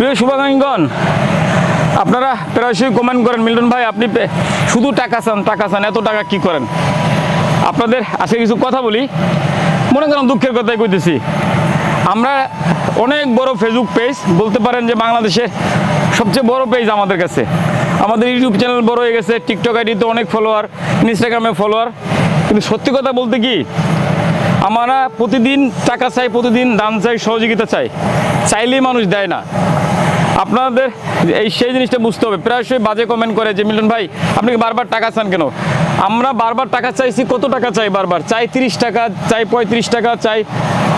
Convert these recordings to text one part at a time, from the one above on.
প্রিয় শুভাকাঙ্ক্ষীগণ, আপনারা প্রায়শই কমেন্ট করেন, মিল্টন ভাই আপনি শুধু টাকা চান, এত টাকা কি করেন? আপনাদের আজকে কিছু কথা বলি, মনে করেন দুঃখের কথাই কইতেছি। আমরা অনেক বড় ফেসবুক পেজ, বলতে পারেন যে বাংলাদেশের সবচেয়ে বড় পেজ আমাদের কাছে। আমাদের ইউটিউব চ্যানেল বড় হয়ে গেছে, টিকটক আইডিতে অনেক ফলোয়ার, ইনস্টাগ্রামে ফলোয়ার। কিন্তু সত্যি কথা বলতে কি, আমরা প্রতিদিন টাকা চাই, প্রতিদিন দান চাই, সহযোগিতা চাই, চাইলেই মানুষ দেয় না। আপনাদের সেই জিনিসটা বুঝতে হবে। প্রায়শই বাজে কমেন্ট করে যে মিল্টন ভাই আপনি বারবার টাকা চান কেন? আমরা বারবার টাকা চাইছি, কত টাকা চাই? বারবার চাই 30 টাকা, চাই 35 টাকা, চাই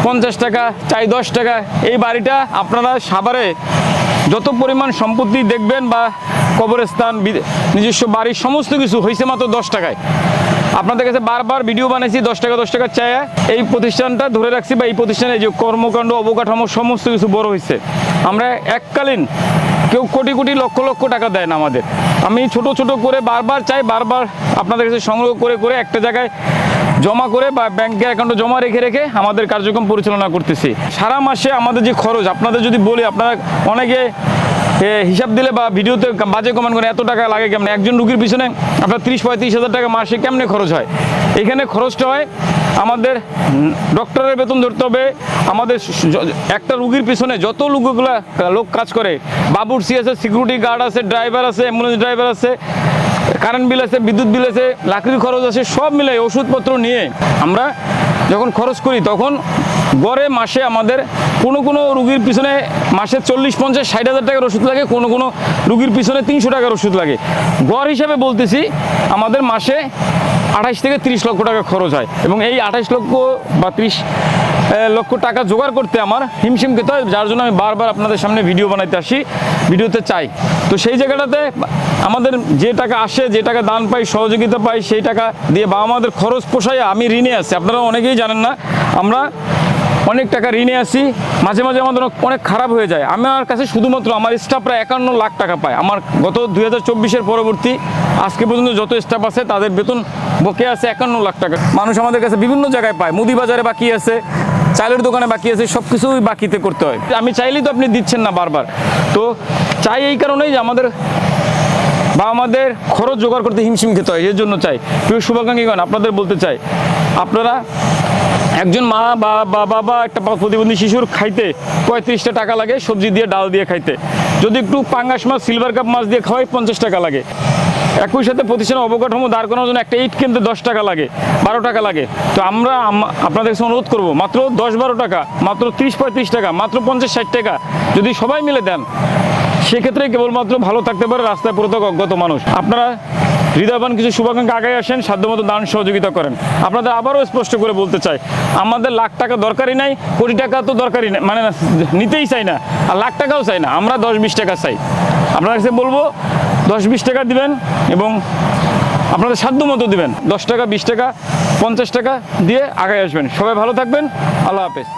50 টাকা, চাই 10 টাকা। এই বাড়িটা আপনারা সাভারে যত পরিমাণ সম্পত্তি দেখবেন বা কবরস্থান, নিজস্ব বাড়ির সমস্ত কিছু হয়েছে মাত্র 10 টাকায়। আপনাদের কাছে বারবার ভিডিও বানাইছি, 10 টাকা চায় এই প্রতিষ্ঠানটা ধরে রাখছি, বা এই প্রতিষ্ঠানে যে কর্মকাণ্ড, অবকাঠামো সমস্ত কিছু বড় হয়েছে। আমরা এককালীন কেউ কোটি কোটি লক্ষ লক্ষ টাকা দেয় না আমাদের। আমি ছোট ছোট করে বারবার চাই, বারবার আপনাদের কাছে সংগ্রহ করে করে একটা জায়গায় জমা করে বা ব্যাংকে অ্যাকাউন্টে জমা রেখে রেখে আমাদের কার্যক্রম পরিচালনা করতেছি। সারা মাসে আমাদের যে খরচ, আপনাদের যদি বলি, আপনারা অনেকে হিসাব দিলে বা ভিডিওতে বাজে কমেন্ট করে এত টাকা লাগে কেমন? একজন রুগীর পিছনে আপনার 30-35 হাজার টাকা মাসে কেমনে খরচ হয়? এখানে খরচটা হয় আমাদের ডক্টরের বেতন ধরতে হবে, আমাদের একটা রুগীর পিছনে যত লোক কাজ করে, বাবুর্চি আছে, সিকিউরিটি গার্ড আছে, ড্রাইভার আছে, অ্যাম্বুলেন্স ড্রাইভার আছে, কারেন্ট বিল আছে, বিদ্যুৎ বিল আছে, লাকড়ির খরচ আছে, সব মিলে ওষুধপত্র নিয়ে আমরা যখন খরচ করি, তখন গড়ে মাসে আমাদের কোনো রুগীর পিছনে মাসে 40-50-60 হাজার টাকার ওষুধ লাগে, কোনো রুগীর পিছনে 300 টাকার ওষুধ লাগে। গড় হিসাবে বলতেছি আমাদের মাসে 28 থেকে 30 লক্ষ টাকা খরচ হয়, এবং এই 28 লক্ষ বা 30 লক্ষ টাকা জোগাড় করতে আমার হিমশিম খেতে হয়, যার জন্য আমি বারবার আপনাদের সামনে ভিডিও বানাইতে আসি, ভিডিওতে চাই। তো সেই জায়গাটাতে আমাদের যে টাকা আসে, যে টাকা দান পাই, সহযোগিতা পাই, সেই টাকা দিয়ে বাবা মাদের খরচ পোষায় আমি ঋণে আছি। আপনারা অনেকেই জানেন না, আমরা অনেক টাকা ঋণে আছি। মাঝে মাঝে আমাদের অনেক খারাপ হয়ে যায়। আমার কাছে শুধুমাত্র আমার স্টাফরা 51 লাখ টাকা পায়। আমার গত 2024-এর পরবর্তী আজকে পর্যন্ত যত স্টাফ আছে তাদের বেতন বকে আছে 51 লাখ টাকা। মানুষ আমাদের কাছে বিভিন্ন জায়গায় পায়, মুদি বাজারে বাকি আছে, চালের দোকানে বাকি আছে, সব কিছুই বাকিতে করতে হয়। আমি চাইলেই তো আপনি দিচ্ছেন না বারবার। তো চাই এই কারণেই যে আমাদের বা আমাদের খরচ জোগাড় করতে হিমশিম খেতে হয়, এর জন্য চাই। প্রিয় শুভাকাঙ্ক্ষীগণ, আপনাদের বলতে চাই, আপনারা একজন মা বা বাবা বা একটা প্রতিবন্ধী শিশুর খাইতে 35টা টাকা লাগে, সবজি দিয়ে ডাল দিয়ে খাইতে। যদি একটু পাঙ্গাস মাছ, সিলভার কাপ মাছ দিয়ে খাওয়াই 50 টাকা লাগে। একই সাথে প্রতিষ্ঠানের অবকাঠামো দাঁড় করানোর জন্য একটা ইট কিনতে 10 টাকা লাগে, 12 টাকা লাগে। তো আমরা আপনাদের কাছে অনুরোধ করবো, মাত্র 10-12 টাকা, মাত্র 30-35 টাকা, মাত্র 50-60 টাকা যদি সবাই মিলে দেন, সেক্ষেত্রে কেবলমাত্র ভালো থাকতে পারে রাস্তায় পড়তে অজ্ঞাত মানুষ। আপনারা হৃদয়বান কিছু শুভাকাঙ্ক্ষী আগে আসেন, সাধ্যমতো দান সহযোগিতা করেন। আপনাদের আবারও স্পষ্ট করে বলতে চাই, আমাদের লাখ টাকা দরকারই নাই, কোটি টাকা তো দরকারই নাই, মানে নিতেই চাই না, আর লাখ টাকাও চাই না, আমরা 10-20 টাকা চাই। আপনার কাছে বলবো 10-20 টাকা দিবেন, এবং আপনাদের সাধ্যমতো দিবেন। 10 টাকা, 20 টাকা, 50 টাকা দিয়ে আগে আসবেন। সবাই ভালো থাকবেন। আল্লাহ হাফেজ।